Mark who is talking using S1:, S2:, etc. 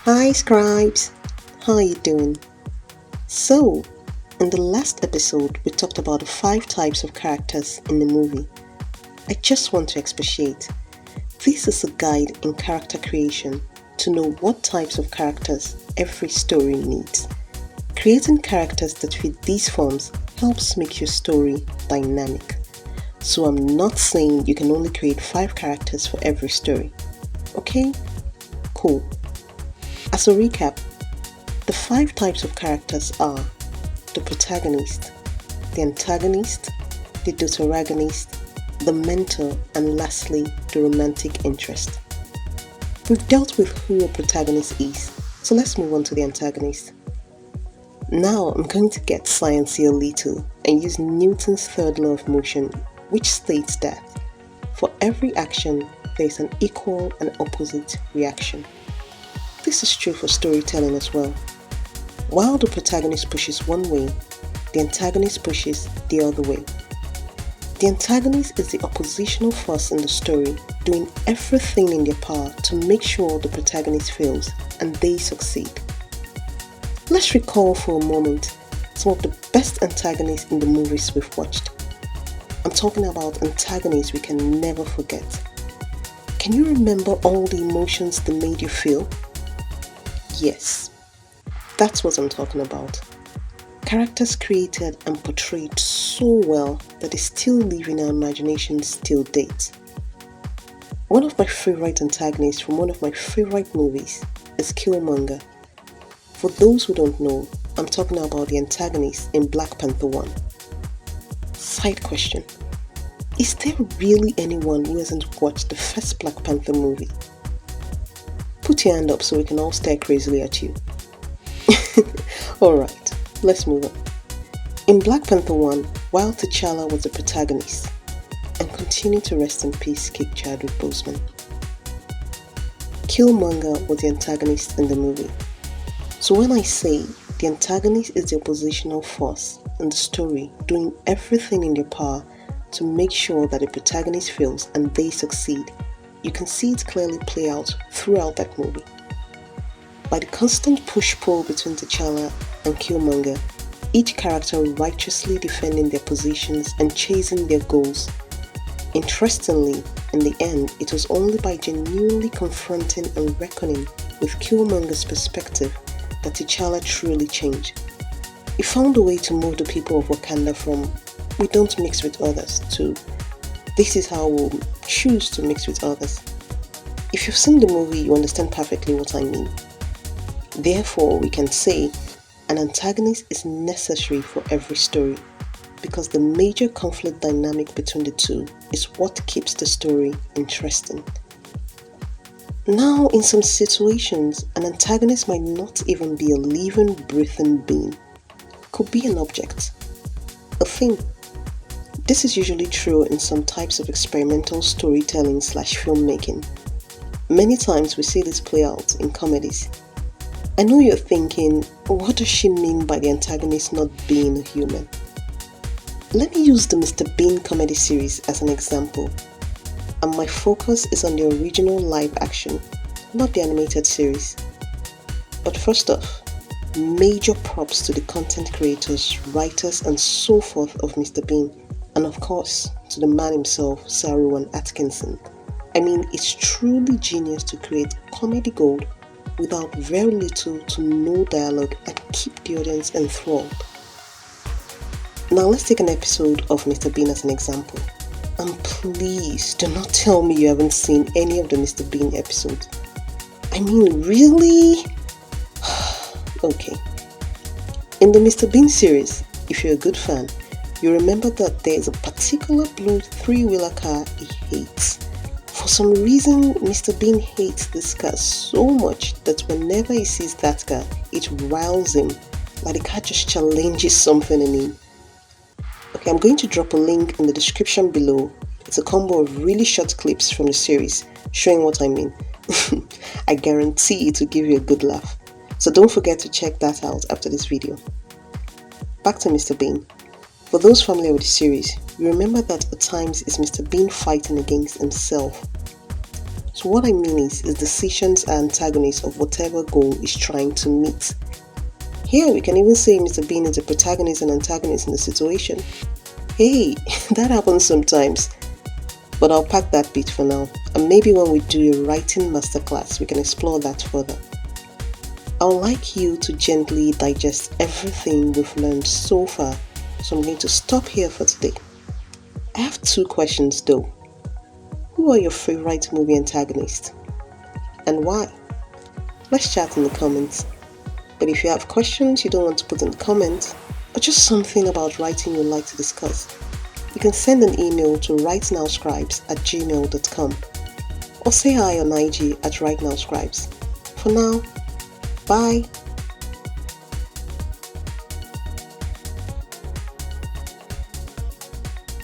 S1: Hi scribes, how are you doing? So, in the last episode, we talked about the five types of characters in the movie. I just want to expatiate. This is a guide in character creation to know what types of characters every story needs. Creating characters that fit these forms helps make your story dynamic. So, I'm not saying you can only create five characters for every story. Okay? Cool. As a recap, the five types of characters are the protagonist, the antagonist, the deuteragonist, the mentor, and lastly, the romantic interest. We've dealt with who a protagonist is, so let's move on to the antagonist. Now I'm going to get sciencey a little and use Newton's third law of motion, which states that for every action, there is an equal and opposite reaction. This is true for storytelling as well. While the protagonist pushes one way, the antagonist pushes the other way. The antagonist is the oppositional force in the story, doing everything in their power to make sure the protagonist fails and they succeed. Let's recall for a moment some of the best antagonists in the movies we've watched. I'm talking about antagonists we can never forget. Can you remember all the emotions they made you feel? Yes, that's what I'm talking about. Characters created and portrayed so well that they still live in our imaginations till date. One of my favorite antagonists from one of my favorite movies is Killmonger. For those who don't know, I'm talking about the antagonist in Black Panther 1. Side question. Is there really anyone who hasn't watched the first Black Panther movie? Put your hand up so we can all stare crazily at you. Alright, let's move on. In Black Panther 1, while T'Challa was the protagonist, and continue to rest in peace, Cape Chadwick Boseman, Killmonger was the antagonist in the movie. So when I say the antagonist is the oppositional force in the story, doing everything in their power to make sure that the protagonist fails and they succeed, you can see it clearly play out throughout that movie. By the constant push-pull between T'Challa and Killmonger, each character righteously defending their positions and chasing their goals. Interestingly, in the end, it was only by genuinely confronting and reckoning with Killmonger's perspective that T'Challa truly changed. He found a way to move the people of Wakanda from "we don't mix with others" to "this is how we'll choose to mix with others." If you've seen the movie, you understand perfectly what I mean. Therefore, we can say an antagonist is necessary for every story because the major conflict dynamic between the two is what keeps the story interesting. Now, in some situations, an antagonist might not even be a living, breathing being. Could be an object, a thing. This is usually true in some types of experimental storytelling/filmmaking. Many times we see this play out in comedies. I know you're thinking, what does she mean by the antagonist not being a human? Let me use the Mr. Bean comedy series as an example. And my focus is on the original live action, not the animated series. But first off, major props to the content creators, writers and so forth of Mr. Bean, and of course to the man himself, Sir Rowan Atkinson. I mean, it's truly genius to create comedy gold without very little to no dialogue and keep the audience enthralled. Now let's take an episode of Mr. Bean as an example. And please do not tell me you haven't seen any of the Mr. Bean episodes. I mean, really? Okay. In the Mr. Bean series, if you're a good fan, you remember that there is a particular blue three-wheeler car he hates. For some reason, Mr. Bean hates this car so much that whenever he sees that car, it riles him, like the car just challenges something in him. Okay, I'm going to drop a link in the description below. It's a combo of really short clips from the series, showing what I mean. I guarantee it will give you a good laugh. So don't forget to check that out after this video. Back to Mr. Bean. For those familiar with the series, you remember that at times it's Mr. Bean fighting against himself. So what I mean is decisions are antagonists of whatever goal is trying to meet. Here we can even say Mr. Bean is the protagonist and antagonist in the situation. Hey, that happens sometimes. But I'll pack that bit for now, and maybe when we do a writing masterclass, we can explore that further. I would like you to gently digest everything we've learned so far, so I'm going to stop here for today. I have 2 questions though. Who are your favorite movie antagonists? And why? Let's chat in the comments. But if you have questions you don't want to put in the comments, or just something about writing you'd like to discuss, you can send an email to writenowscribes@gmail.com or say hi on IG at writenowscribes. For now, bye.